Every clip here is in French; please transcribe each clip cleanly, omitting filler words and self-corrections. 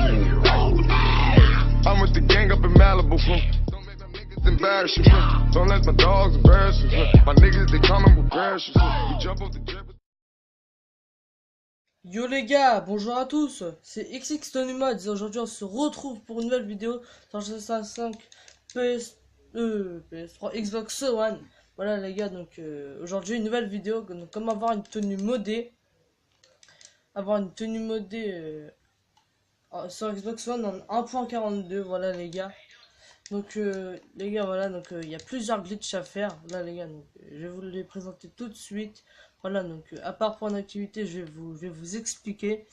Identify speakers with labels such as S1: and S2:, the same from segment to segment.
S1: I'm with the gang up in Malibu. Don't make my niggas embarrass you. Don't let my dogs embarrass you. My niggas, they coming with grass. We jump off the jet.
S2: Yo les gars, bonjour à tous, c'est XX Tony Mods et aujourd'hui on se retrouve pour une nouvelle vidéo sur GTA 5 PS3 Xbox One. Voilà les gars, donc aujourd'hui une nouvelle vidéo, donc comment avoir une tenue modée. Sur Xbox One en 1.42, voilà les gars. Donc les gars, voilà, donc il y a plusieurs glitches à faire. Là les gars, donc, je vais vous les présenter tout de suite. Voilà, donc à part pour une activité, je vais vous expliquer.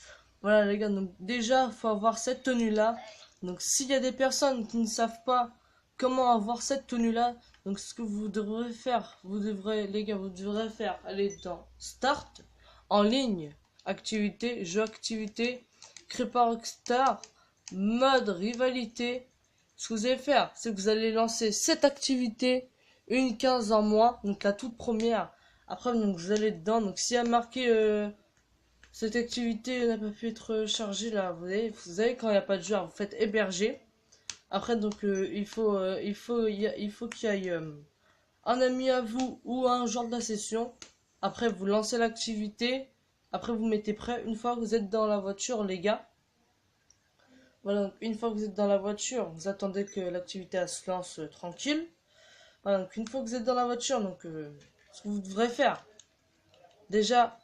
S2: Voilà les gars, donc déjà, faut avoir cette tenue là. Donc s'il y a des personnes qui ne savent pas comment avoir cette tenue là, donc ce que vous devrez faire, vous devrez faire, aller dans Start, en ligne, activité, jeu activité, créé par Rockstar, mode rivalité. Ce que vous allez faire, c'est que vous allez lancer cette activité, une 15 en moins, donc la toute première. Après, donc vous allez dedans, donc s'il y a marqué cette activité n'a pas pu être chargée, là, vous savez quand il n'y a pas de joueur, vous faites héberger. Après, donc il faut qu'il y ait un ami à vous ou un joueur de la session. Après, vous lancez l'activité. Après, vous mettez prêt. Une fois que vous êtes dans la voiture, les gars. Voilà, donc une fois que vous êtes dans la voiture, vous attendez que l'activité se lance tranquille. Voilà, donc une fois que vous êtes dans la voiture, donc ce que vous devrez faire, déjà,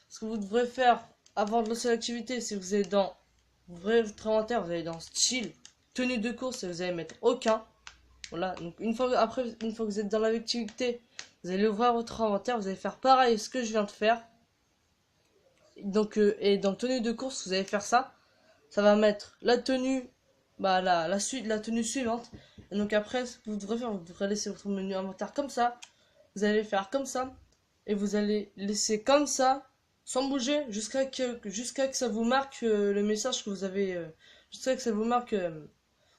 S2: ce que vous devrez faire avant de lancer l'activité, c'est que vous allez dans, vous ouvrez votre inventaire, vous allez dans style, tenue de course et vous allez mettre aucun. Voilà, donc une fois que vous êtes dans l'activité, vous allez ouvrir votre inventaire, vous allez faire pareil ce que je viens de faire. Donc, et dans tenue de course, vous allez faire ça. Ça va mettre la tenue, bah la tenue suivante. Et donc après, ce que vous devrez faire, vous devrez laisser votre menu inventaire comme ça. Vous allez faire comme ça. Et vous allez laisser comme ça, sans bouger, jusqu'à que ça vous marque le message que vous avez. Jusqu'à que ça vous marque,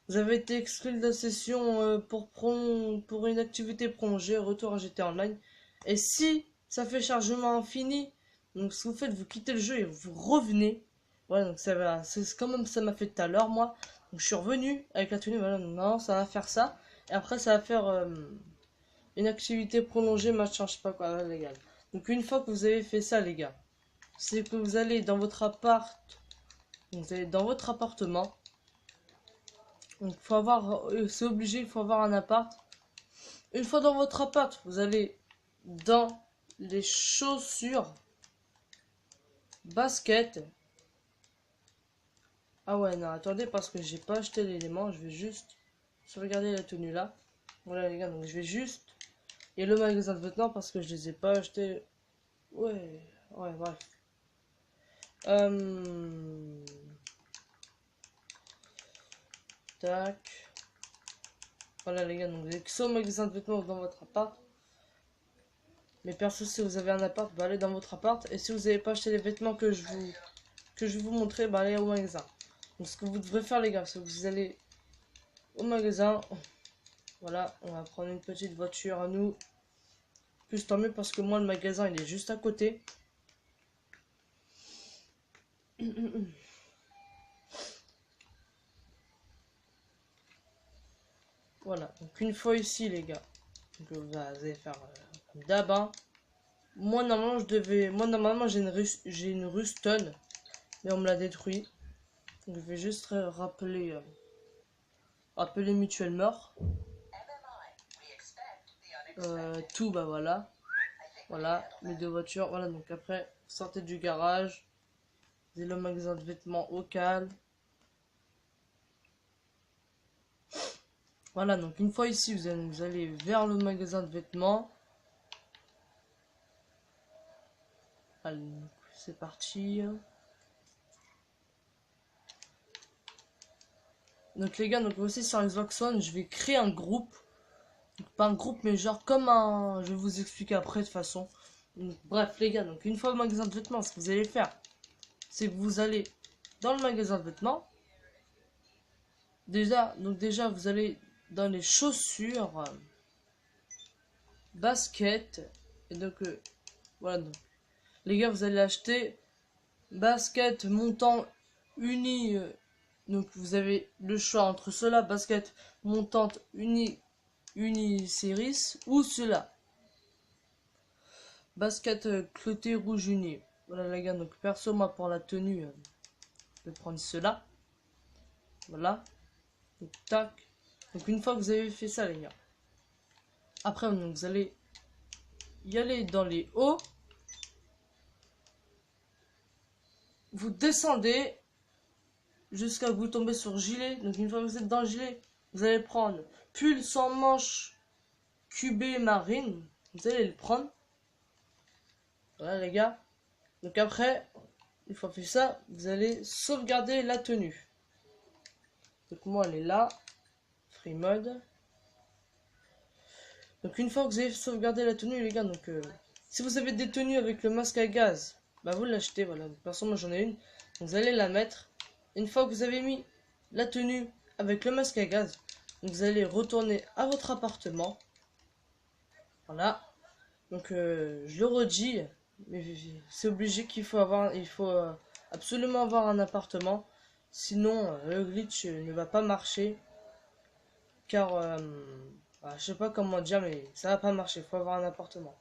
S2: vous avez été exclu de la session pour une activité prolongée, retour à GTA Online. Et si ça fait chargement infini, donc ce que vous faites, vous quittez le jeu et vous revenez. Voilà, donc ça va, c'est comme ça m'a fait tout à l'heure, moi. Donc je suis revenu avec la tenue, voilà, donc non, ça va faire ça. Et après, ça va faire une activité prolongée, machin, je sais pas quoi, les gars. Donc une fois que vous avez fait ça, les gars, c'est que vous allez dans votre appart, donc vous allez dans votre appartement. Donc faut avoir, c'est obligé, il faut avoir un appart. Une fois dans votre appart, vous allez dans les chaussures, baskets. Ah ouais, non, attendez, parce que j'ai pas acheté l'élément, je vais juste sauvegarder la tenue là. Voilà les gars, donc je vais juste... Et le magasin de vêtements parce que je les ai pas achetés. Ouais, bref. Tac. Voilà les gars, donc vous avez que ça au magasin de vêtements dans votre appart. Mais perso, si vous avez un appart, bah allez dans votre appart. Et si vous n'avez pas acheté les vêtements que je vais vous montrer, bah allez au magasin. Donc ce que vous devrez faire les gars, c'est que vous allez au magasin. Voilà, on va prendre une petite voiture à nous. Plus tant mieux parce que moi le magasin il est juste à côté. Voilà, donc une fois ici les gars, donc vous allez faire comme d'hab. Hein. Moi normalement j'ai une Ruston, mais on me l'a détruit. Donc je vais juste rappeler Mutuel mort. Tout bah voilà les deux voitures. Voilà, donc après vous sortez du garage, vous avez le magasin de vêtements au calme. Voilà, donc une fois ici, vous allez vers le magasin de vêtements. Allez, c'est parti. Donc les gars, donc aussi sur Xbox One, je vais créer un groupe. Donc, pas un groupe, mais genre comme un... Je vais vous expliquer après de toute façon. Donc, bref les gars, donc une fois le magasin de vêtements, ce que vous allez faire, c'est que vous allez dans le magasin de vêtements. Déjà, vous allez dans les chaussures, baskets, et donc voilà. Donc, les gars, vous allez acheter basket montant uni Donc vous avez le choix entre cela, basket montante uniséries, ou cela, basket cloté rouge uni. Voilà les gars, donc perso moi pour la tenue, je vais prendre cela. Voilà. Donc tac. Donc une fois que vous avez fait ça les gars, après donc, vous allez y aller dans les hauts. Vous descendez jusqu'à ce que vous tombez sur gilet. Donc une fois que vous êtes dans le gilet, vous allez prendre pull sans manche cubé marine. Vous allez le prendre. Voilà les gars. Donc après, une fois fait ça, vous allez sauvegarder la tenue. Donc moi elle est là. Free mode. Donc une fois que vous avez sauvegardé la tenue les gars, donc si vous avez des tenues avec le masque à gaz, bah vous l'achetez, voilà. Personne, moi j'en ai une. Vous allez la mettre. Une fois que vous avez mis la tenue avec le masque à gaz, vous allez retourner à votre appartement. Voilà. Donc je le redis, mais c'est obligé qu'il faut avoir, absolument avoir un appartement, sinon le glitch ne va pas marcher. Car je sais pas comment dire, mais ça va pas marcher. Il faut avoir un appartement.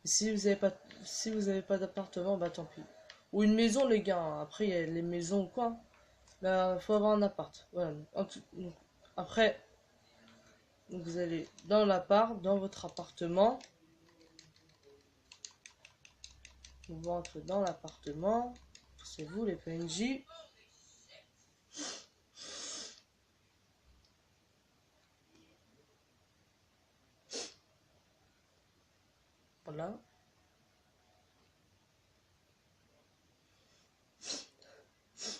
S2: Et si vous avez pas d'appartement, bah tant pis. Ou une maison les gars. Après il y a les maisons ou quoi. Là, faut avoir un appart. Voilà. Après, vous allez dans l'appart, dans votre appartement. Vous rentrez dans l'appartement. C'est vous les PNJ. Voilà.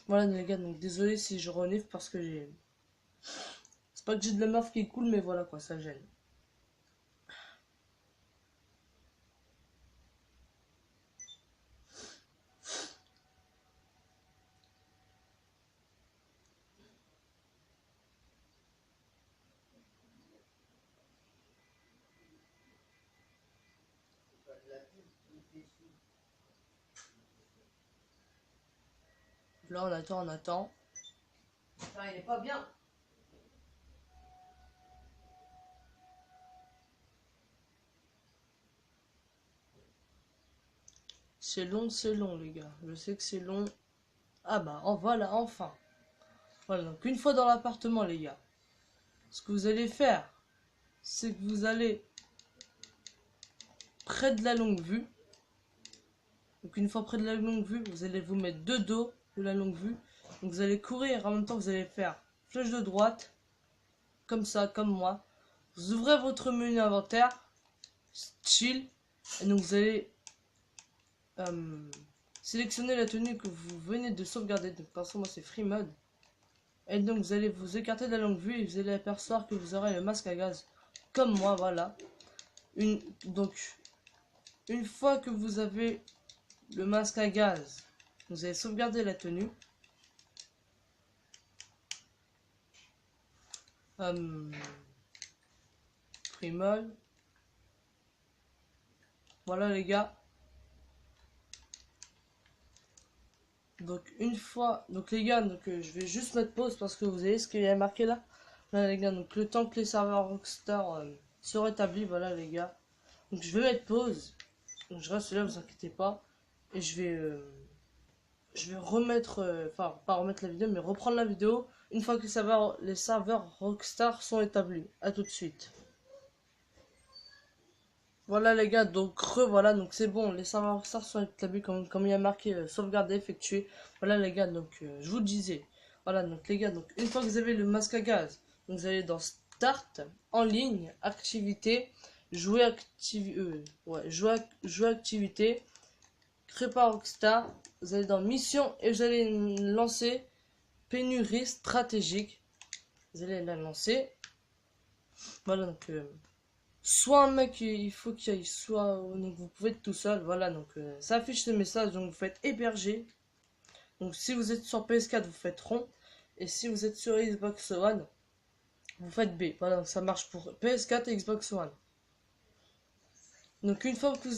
S2: Voilà les gars, donc désolé si je renifle parce que j'ai... C'est pas que j'ai de la meuf qui coule, mais voilà quoi, ça gêne. Là on attend, on attend.
S3: Enfin, il est pas bien.
S2: C'est long les gars. Je sais que c'est long. Ah bah voilà, enfin. Voilà, donc une fois dans l'appartement les gars, ce que vous allez faire, c'est que vous allez près de la longue vue. Donc une fois près de la longue vue, vous allez vous mettre de dos de la longue vue. Donc vous allez courir, en même temps vous allez faire flèche de droite, comme ça, comme moi. Vous ouvrez votre menu inventaire, chill, et donc vous allez sélectionner la tenue que vous venez de sauvegarder. Donc par exemple moi c'est free mode. Et donc vous allez vous écarter de la longue vue et vous allez apercevoir que vous aurez le masque à gaz, comme moi, voilà. Donc une fois que vous avez le masque à gaz, vous allez sauvegarder la tenue. Free mode. Voilà les gars. Donc une fois, donc les gars, donc je vais juste mettre pause parce que vous voyez ce qu'il y a marqué là. Voilà les gars, donc le temps que les serveurs Rockstar se rétablissent, voilà les gars. Donc je vais mettre pause. Donc je reste là, vous inquiétez pas. Et je vais remettre, enfin pas remettre la vidéo, mais reprendre la vidéo une fois que les serveurs Rockstar sont établis. À tout de suite. Voilà les gars, donc voilà, donc c'est bon, les serveurs Rockstar sont établis comme il y a marqué sauvegarde effectuée. Voilà les gars, donc je vous disais, voilà donc les gars, donc une fois que vous avez le masque à gaz, donc vous allez dans Start, en ligne, activité, jouer activité, créé par Rockstar, vous allez dans mission et vous allez lancer pénurie stratégique. Vous allez la lancer. Voilà donc soit un mec il faut qu'il aille, soit donc vous pouvez être tout seul. Voilà donc ça affiche ce message, donc vous faites héberger. Donc si vous êtes sur PS4 vous faites rond, et si vous êtes sur Xbox One vous faites B. Voilà donc ça marche pour PS4 et Xbox One. Donc une fois que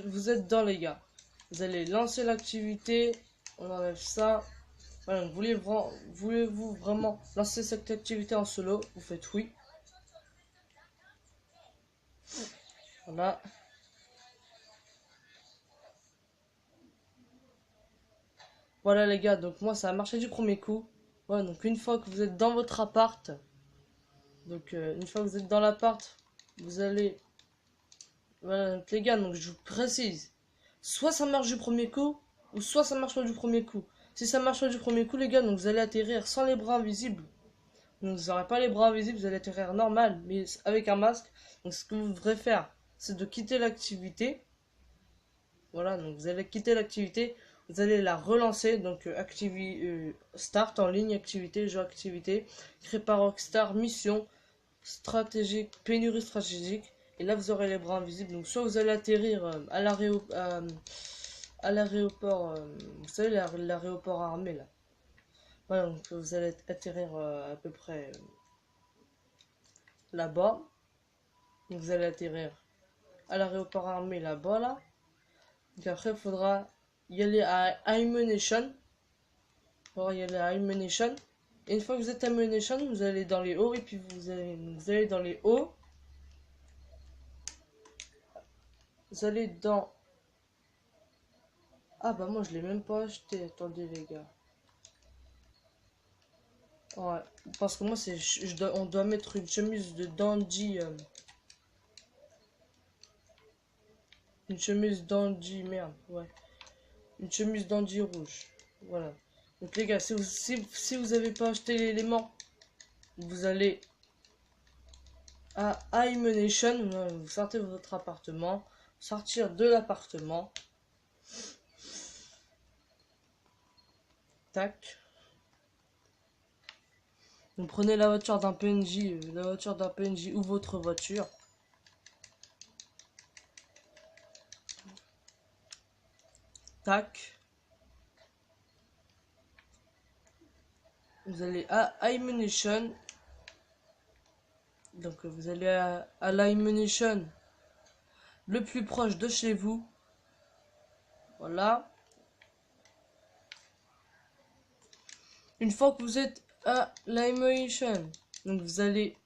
S2: vous êtes dans les gars, vous allez lancer l'activité, on enlève ça, Voilà, donc voulez-vous vraiment lancer cette activité en solo? Vous faites oui. Voilà. Voilà les gars, donc moi ça a marché du premier coup. Voilà, donc une fois que vous êtes dans votre appart, donc une fois que vous êtes dans l'appart, vous allez... Voilà, donc les gars, donc je vous précise. Soit ça marche du premier coup, ou soit ça marche pas du premier coup. Si ça marche pas du premier coup les gars, donc vous allez atterrir sans les bras invisibles. Donc vous n'aurez pas les bras invisibles, vous allez atterrir normal, mais avec un masque. Donc ce que vous devrez faire, c'est de quitter l'activité. Voilà, donc vous allez quitter l'activité, vous allez la relancer, donc start en ligne, activité, jeu activité, créé par Rockstar, mission, stratégique, pénurie stratégique, et là vous aurez les bras invisibles, donc soit vous allez atterrir à l'aéroport, vous savez l'aéroport armé là, voilà, donc vous allez atterrir à peu près là-bas, donc vous allez atterrir à l'aéroport armé là-bas là, donc après il faudra y aller à Ammunition. Alors, il y a la Ammunition. Et une fois que vous êtes à Ammunition, vous allez dans les hauts. Et puis vous allez dans les hauts. Vous allez dans... Ah bah moi je l'ai même pas acheté. Attendez les gars. Ouais. Parce que moi c'est... on doit mettre une chemise de dandy. Une chemise dandy. Merde. Ouais. Une chemise dandy rouge. Voilà. Donc les gars, si vous avez pas acheté l'élément, vous allez à Ammunition. Vous sortez de votre appartement. Sortir de l'appartement. Tac. Vous prenez la voiture d'un PNJ, ou votre voiture. Tac. Vous allez à Ammunition. Donc vous allez à l'Ammunition le plus proche de chez vous. Voilà. Une fois que vous êtes à l'Ammunition, donc vous allez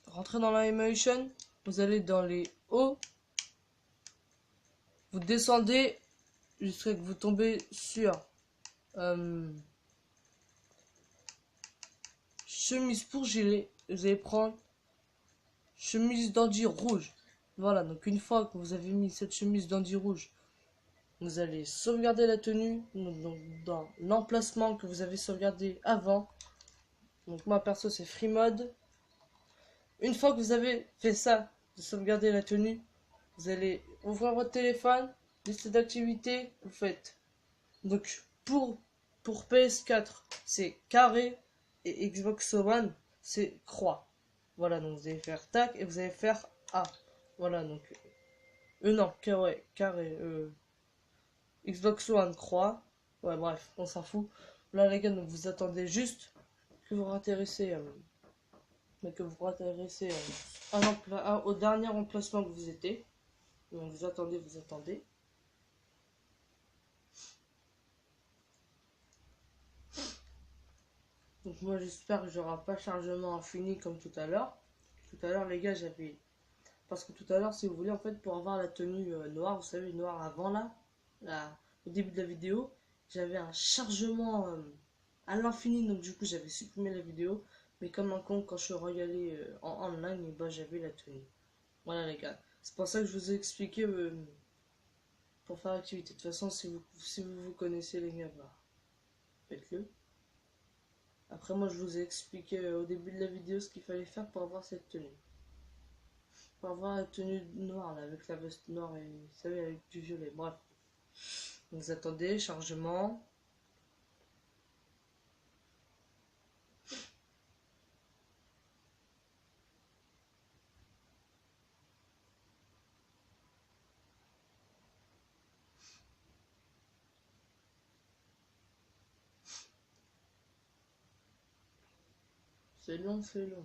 S2: rentrer dans l'Ammunition. Vous allez dans les hauts. Vous descendez jusqu'à que vous tombez sur chemise pour gilet. Vous allez prendre chemise dandy rouge. Voilà, donc une fois que vous avez mis cette chemise dandy rouge, vous allez sauvegarder la tenue donc dans l'emplacement que vous avez sauvegardé avant. Donc moi perso c'est free mode. Une fois que vous avez fait ça, de sauvegarder la tenue, vous allez ouvrir votre téléphone, liste d'activités, vous faites. Donc pour PS4 c'est carré et Xbox One c'est croix. Voilà, donc vous allez faire tac et vous allez faire A. Voilà, donc non, ouais, carré, Xbox One croix. Ouais, bref, on s'en fout. Là les gars, donc vous attendez juste que vous ratterrissez au dernier emplacement que vous étiez. Donc vous attendez, vous attendez. Donc moi j'espère que j'aurai pas chargement infini comme tout à l'heure. Tout à l'heure les gars j'avais... Parce que tout à l'heure si vous voulez en fait pour avoir la tenue noire, vous savez noire avant là, au début de la vidéo, j'avais un chargement à l'infini donc du coup j'avais supprimé la vidéo. Mais comme un con quand je suis regardé en online, et bah j'avais la tenue. Voilà les gars. C'est pour ça que je vous ai expliqué pour faire l'activité. De toute façon si vous connaissez les gars, bah, faites-le. Après moi je vous ai expliqué au début de la vidéo ce qu'il fallait faire pour avoir cette tenue. Pour avoir la tenue noire là, avec la veste noire et vous savez avec du violet. Bref. Vous attendez, chargement. C'est long, c'est long.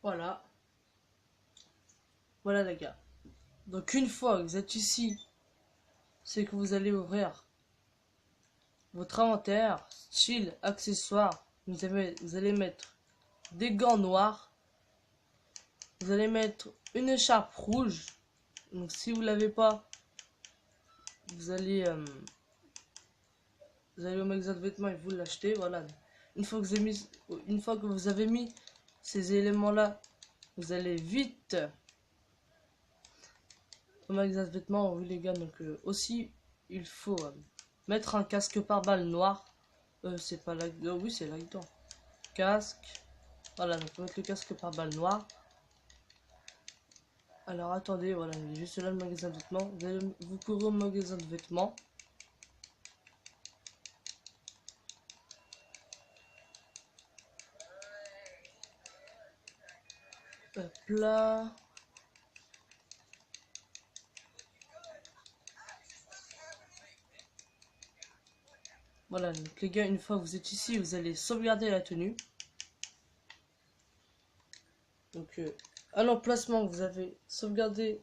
S2: Voilà. Voilà les gars. Donc une fois que vous êtes ici, c'est que vous allez ouvrir votre inventaire, style, accessoires. Vous allez mettre des gants noirs. Vous allez mettre une écharpe rouge. Donc si vous l'avez pas, vous allez au magasin de vêtements et vous l'achetez. Voilà. Une fois que vous avez mis ces éléments là, vous allez vite au magasin de vêtements. Oui les gars, donc aussi il faut mettre un casque pare-balles noir. C'est pas là, oui c'est là-dedans. Casque. Voilà, donc faut mettre le casque pare-balles noir. Alors attendez, voilà, il est juste là le magasin de vêtements. Vous courez au magasin de vêtements. Hop là. Voilà, donc les gars, une fois que vous êtes ici, vous allez sauvegarder la tenue. Donc à l'emplacement, vous avez sauvegardé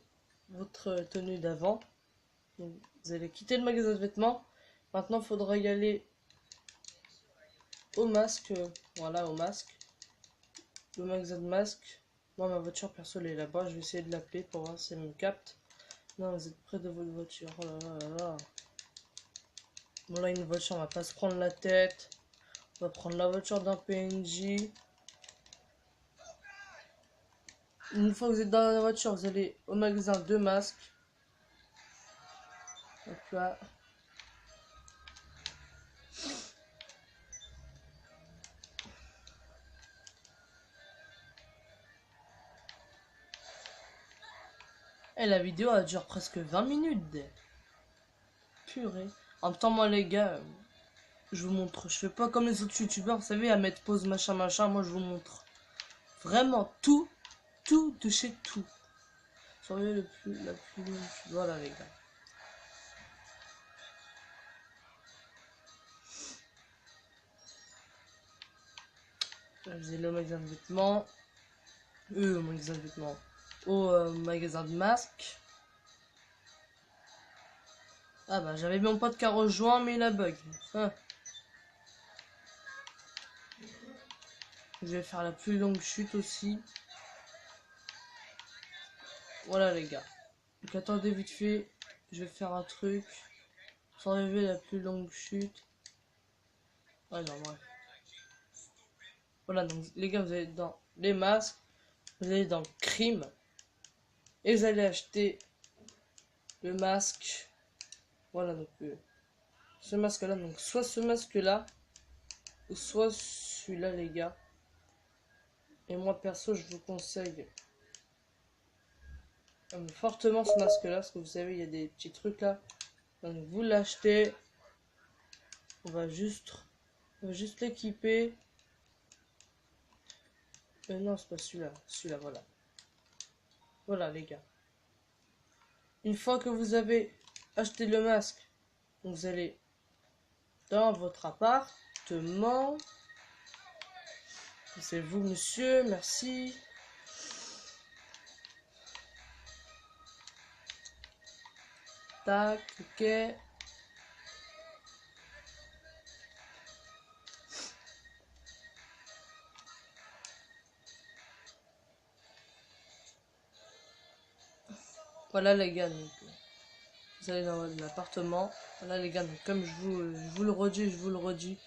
S2: votre tenue d'avant. Vous allez quitter le magasin de vêtements. Maintenant, il faudra y aller au masque. Voilà, au masque. Le magasin de masque. Moi, ma voiture perso, elle est là-bas. Je vais essayer de l'appeler pour voir si elle me capte. Non, vous êtes près de votre voiture. Oh là là là là. Bon, là, une voiture, on va pas se prendre la tête. On va prendre la voiture d'un PNJ. Une fois que vous êtes dans la voiture, vous allez au magasin de masques. Donc là. Et la vidéo elle dure presque 20 minutes. Purée. En même temps, moi les gars, je vous montre. Je fais pas comme les autres youtubeurs, vous savez, à mettre pause machin machin. Moi je vous montre vraiment tout de chez tout. Soyez la plus. Voilà les gars. Là, vous allez au magasin de vêtements. Au magasin de vêtements. Au magasin de masques. Ah bah j'avais mon pote qui a rejoint mais il a bug. Hein. Je vais faire la plus longue chute aussi. Voilà les gars. Donc attendez vite fait. Je vais faire un truc. Sans rêver la plus longue chute. Ah non bref. Voilà donc les gars vous allez dans les masques. Vous allez dans crime. Et vous allez acheter le masque. Voilà donc ce masque là. Donc soit ce masque là. Ou soit celui-là les gars. Et moi perso je vous conseille fortement ce masque là. Parce que vous savez il y a des petits trucs là. Donc vous l'achetez. On va juste l'équiper. Non c'est pas celui-là. Celui-là voilà. Voilà les gars. Une fois que vous avez acheté le masque, vous allez dans votre appartement. C'est vous monsieur, merci. Tac, ok. Voilà les gars, donc, vous allez dans l'appartement. Voilà les gars, donc, comme je vous le redis,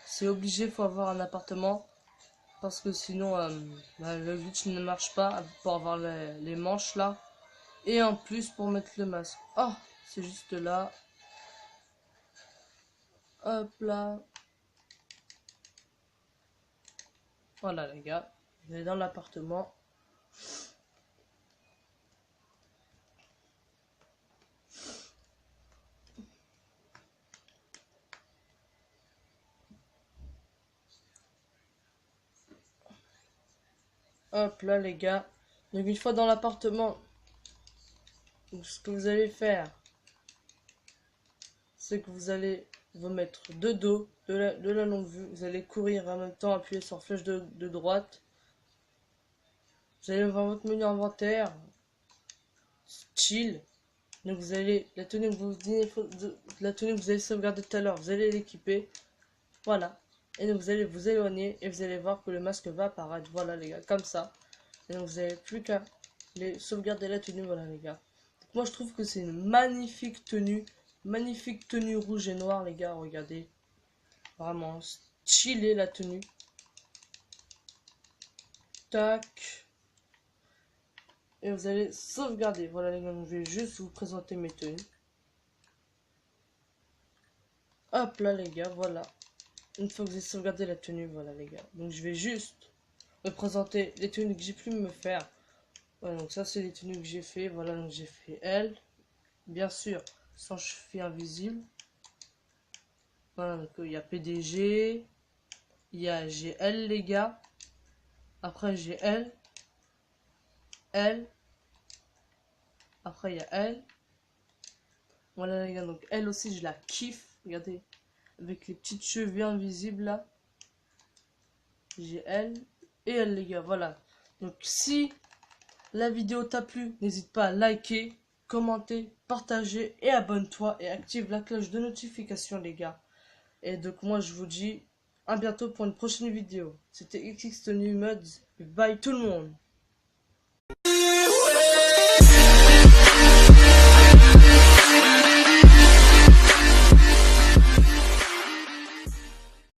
S2: c'est obligé, faut avoir un appartement. Parce que sinon, le glitch ne marche pas pour avoir les manches là. Et en plus pour mettre le masque. Oh, c'est juste là. Hop là. Voilà les gars, vous allez dans l'appartement. Hop là les gars. Donc une fois dans l'appartement, ce que vous allez faire, c'est que vous allez vous mettre de dos, de la longue vue. Vous allez courir en même temps, appuyer sur flèche de droite. Vous allez voir votre menu inventaire. Chill. Donc vous allez, la tenue que vous allez sauvegarder tout à l'heure, vous allez l'équiper. Voilà. Et donc vous allez vous éloigner et vous allez voir que le masque va apparaître. Voilà les gars, comme ça. Et donc vous n'avez plus qu'à sauvegarder la tenue, voilà les gars. Donc, moi je trouve que c'est une magnifique tenue rouge et noire les gars, regardez. Vraiment, stylé la tenue. Tac. Et vous allez sauvegarder. Voilà les gars, donc je vais juste vous présenter mes tenues. Hop là les gars, voilà. Une fois que vous avez sauvegardé la tenue, voilà les gars. Donc je vais juste me présenter les tenues que j'ai pu me faire. Voilà, donc ça c'est les tenues que j'ai fait. Voilà, donc j'ai fait elle. Bien sûr, sans cheville invisible. Voilà, donc il y a PDG. Il y a GL les gars. Après j'ai L. L. Après il y a elle. Voilà les gars, donc elle aussi je la kiffe. Regardez, avec les petites cheveux invisibles là. J'ai elle et elle les gars, voilà. Donc si la vidéo t'a plu, n'hésite pas à liker, commenter, partager et abonne-toi et active la cloche de notification les gars. Et donc moi je vous dis à bientôt pour une prochaine vidéo. C'était XX Tony Mods. Bye tout le monde.